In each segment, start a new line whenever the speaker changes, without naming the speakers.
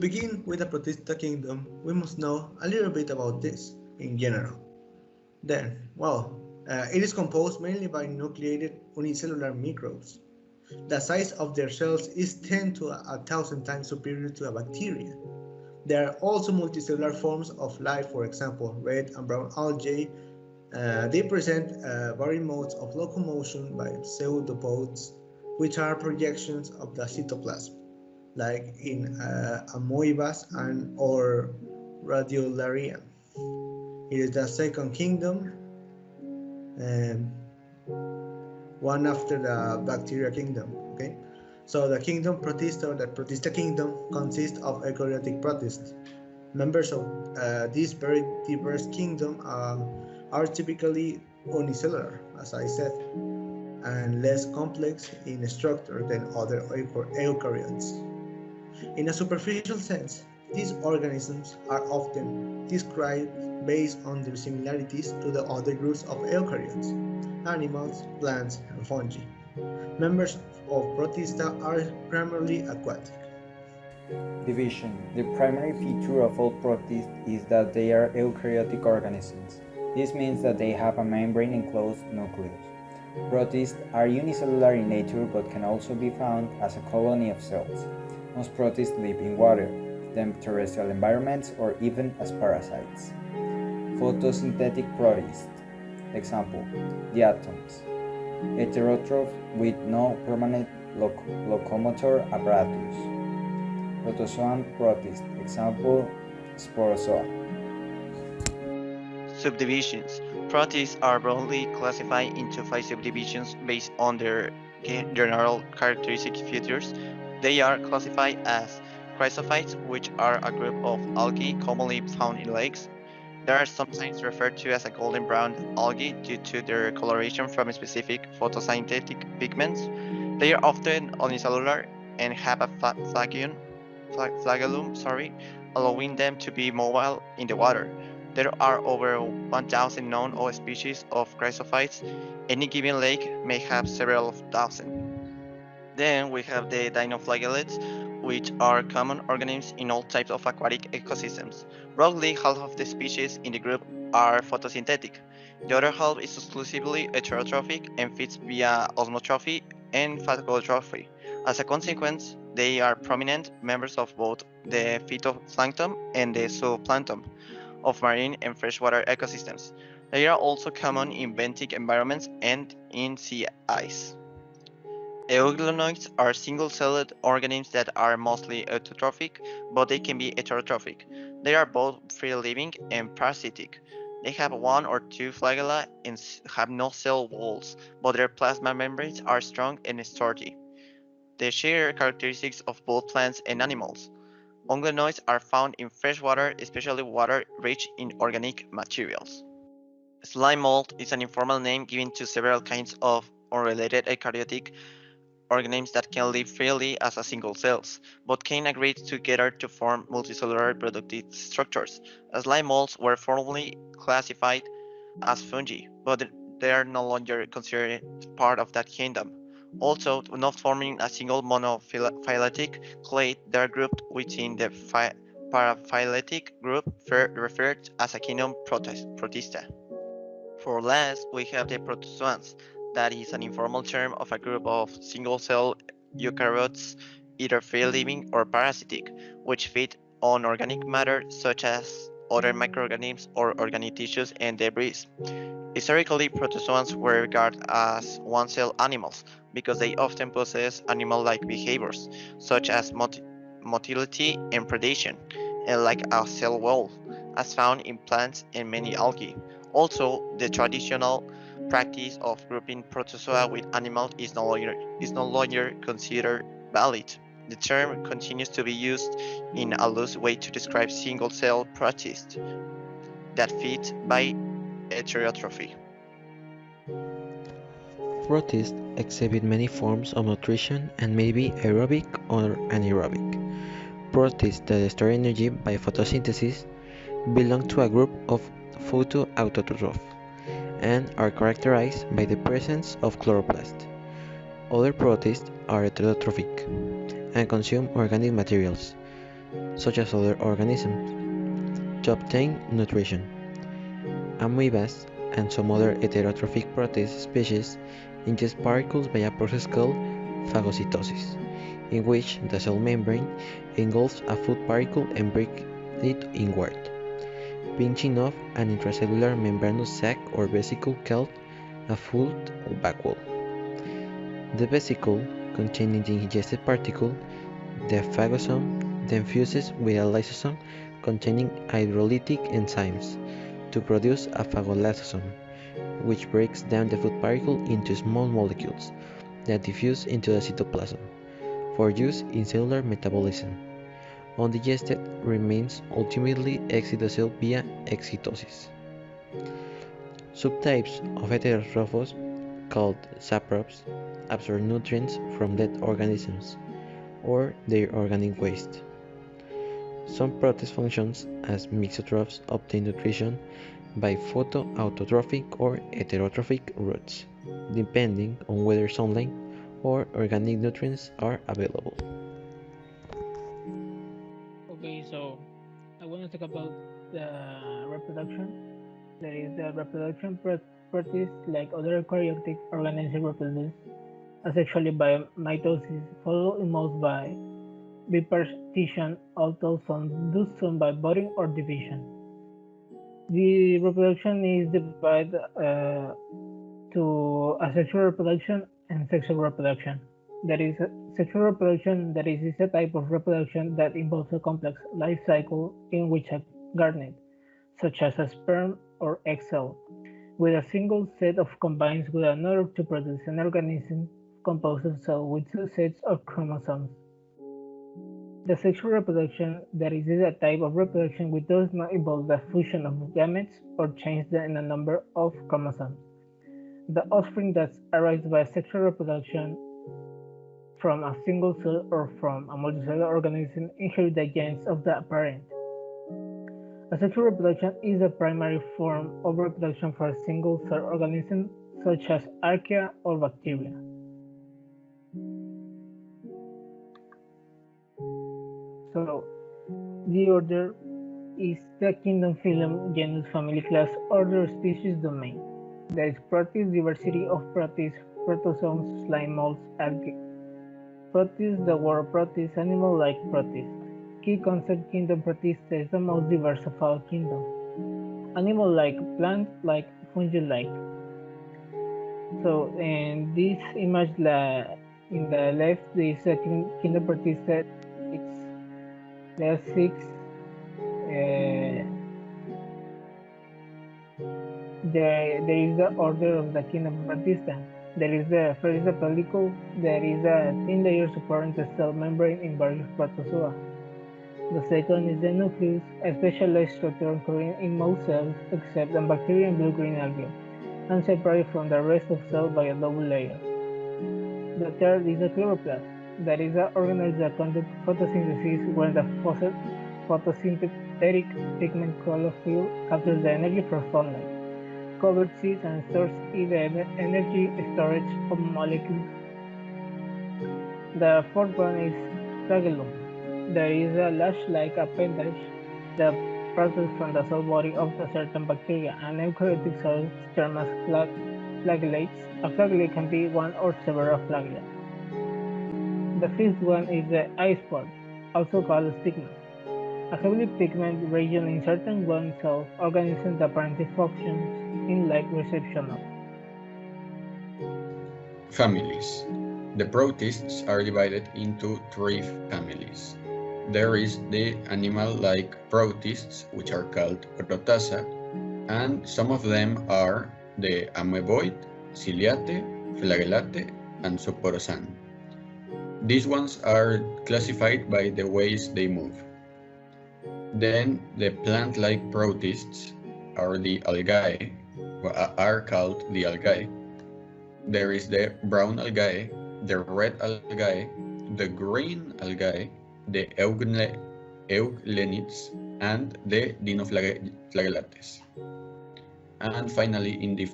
begin with the Protista kingdom, we must know a little bit about this in general. It is composed mainly by nucleated unicellular microbes. The size of their cells is 10 to 1,000 times superior to a bacteria. There are also multicellular forms of life, for example, red and brown algae. They present varying modes of locomotion by pseudopods, which are projections of the cytoplasm, like in amoebas and or radiolarian. It is the second kingdom, um, one after the bacteria kingdom. Okay, so the kingdom Protista, or the Protista kingdom, consists of eukaryotic protists. Members of this very diverse kingdom are typically unicellular, as I said, and less complex in structure than other eukaryotes. In a superficial sense, these organisms are often described based on their similarities to the other groups of eukaryotes, animals, plants, and fungi. Members of Protista are primarily aquatic.
Division. The primary feature of all protists is that they are eukaryotic organisms. This means that they have a membrane-enclosed nucleus. Protists are unicellular in nature but can also be found as a colony of cells. Most protists live in water, damp terrestrial environments, or even as parasites. Photosynthetic protists. Example: diatoms. Heterotroph with no permanent locomotor apparatus. Protozoan protist. Example: Sporozoa.
Subdivisions. Protists are broadly classified into 5 subdivisions based on their general characteristic features. They are classified as chrysophytes, which are a group of algae commonly found in lakes. They are sometimes referred to as a golden brown algae due to their coloration from specific photosynthetic pigments. They are often unicellular and have a flagellum, allowing them to be mobile in the water. There are over 1,000 known species of chrysophytes. Any given lake may have several thousand. Then we have the dinoflagellates, which are common organisms in all types of aquatic ecosystems. Roughly half of the species in the group are photosynthetic. The other half is exclusively heterotrophic and feeds via osmotrophy and phagotrophy. As a consequence, they are prominent members of both the phytoplankton and the zooplankton of marine and freshwater ecosystems. They are also common in benthic environments and in sea ice. Euglonoids are single-celled organisms that are mostly autotrophic, but they can be heterotrophic. They are both free-living and parasitic. They have one or two flagella and have no cell walls, but their plasma membranes are strong and sturdy. They share characteristics of both plants and animals. Unglonoids are found in freshwater, especially water rich in organic materials. Slime mold is an informal name given to several kinds of unrelated eukaryotic organisms that can live freely as a single cells, but can aggregate together to form multicellular productive structures. Slime molds were formerly classified as fungi, but they are no longer considered part of that kingdom. Also, not forming a single monophyletic clade, they are grouped within the paraphyletic group referred as a kingdom Protista. For last, we have the protozoans. That is an informal term of a group of single-cell eukaryotes, either free-living or parasitic, which feed on organic matter such as other microorganisms or organic tissues and debris. Historically, protozoans were regarded as one-cell animals because they often possess animal-like behaviors, such as motility and predation, and like a cell wall, as found in plants and many algae. Also, the traditional practice of grouping protozoa with animals is no longer considered valid. The term continues to be used in a loose way to describe single-cell protists that feed by heterotrophy.
Protists exhibit many forms of nutrition and may be aerobic or anaerobic. Protists that store energy by photosynthesis belong to a group of photoautotrophs and are characterized by the presence of chloroplast. Other protists are heterotrophic and consume organic materials. such as other organisms, to obtain nutrition. Amoebas and some other heterotrophic protist species ingest particles by a process called phagocytosis, in which the cell membrane engulfs a food particle and breaks it inward, pinching off an intracellular membranous sac or vesicle called a food vacuole. The vesicle, containing the ingested particle, the phagosome, then fuses with a lysosome containing hydrolytic enzymes to produce a phagolysosome, which breaks down the food particle into small molecules that diffuse into the cytoplasm for use in cellular metabolism. Undigested remains ultimately exit the cell via excitosis. Subtypes of heterotrophs, called saprops, absorb nutrients from dead organisms or their organic waste. Some protist functions as mixotrophs obtain nutrition by photoautotrophic or heterotrophic routes, depending on whether sunlight or organic nutrients are available.
Okay, so I want to talk about the reproduction. There is the reproduction practice like other eukaryotic organisms reproduce asexually by mitosis, followed in most by bipartition, although some do so by budding or division. The reproduction is divided to asexual reproduction and sexual reproduction. There is sexual reproduction that is a type of reproduction that involves a complex life cycle in which a garnet, such as a sperm or egg cell, with a single set of combines with another to produce an organism composed of cells with two sets of chromosomes. The sexual reproduction that is a type of reproduction which does not involve the fusion of gametes or change in the number of chromosomes. The offspring that arise by sexual reproduction from a single cell or from a multicellular organism inherit the genes of the parent. Asexual reproduction is the primary form of reproduction for a single cell organism such as archaea or bacteria. So, the order is the kingdom, phylum, genus, family, class, order, species, domain. There is protist diversity of protists, protozoans, slime molds, algae. Protist, the word protist, animal like protist. Key concept: kingdom Protista is the most diverse of all kingdoms. Animal like, plant like, fungi like. So in this image in the left there is a kingdom Protista. There are six there is the order of the kingdom Protista. There is the first the pellicle. There is a thin layer supporting the cell membrane in various protozoa. The second is the nucleus, a specialized structure occurring in most cells except in bacteria and blue-green algae, and separated from the rest of cells by a double layer. The third is the chloroplast. That is the organelle that conducts photosynthesis when the photosynthetic pigment chlorophyll captures the energy from sunlight, covers seeds and stores in the energy storage of molecules. The fourth one is flagellum. There is a lash-like appendage that protrudes from the cell body of a certain bacteria and eukaryotic cells termed as flagellates. A flagellate can be one or several flagella. The fifth one is the eye spot, also called stigma, a heavily pigmented region in certain one cell organisms that apparently functions in light reception of.
Families. The protists are divided into three families. There is the animal-like protists, which are called Protasta, and some of them are the amoeboid, ciliate, flagellate, and Soporosan. These ones are classified by the ways they move. Then the plant-like protists are the algae, are called the algae. There is the brown algae, the red algae, the green algae, the euglenids, and the dinoflagellates. And finally, in the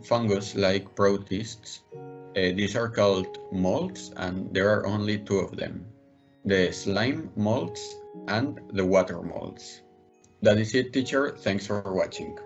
fungus-like protists, these are called molds, and there are only two of them. the slime molds, and the water molds. That is it, teacher. Thanks for watching.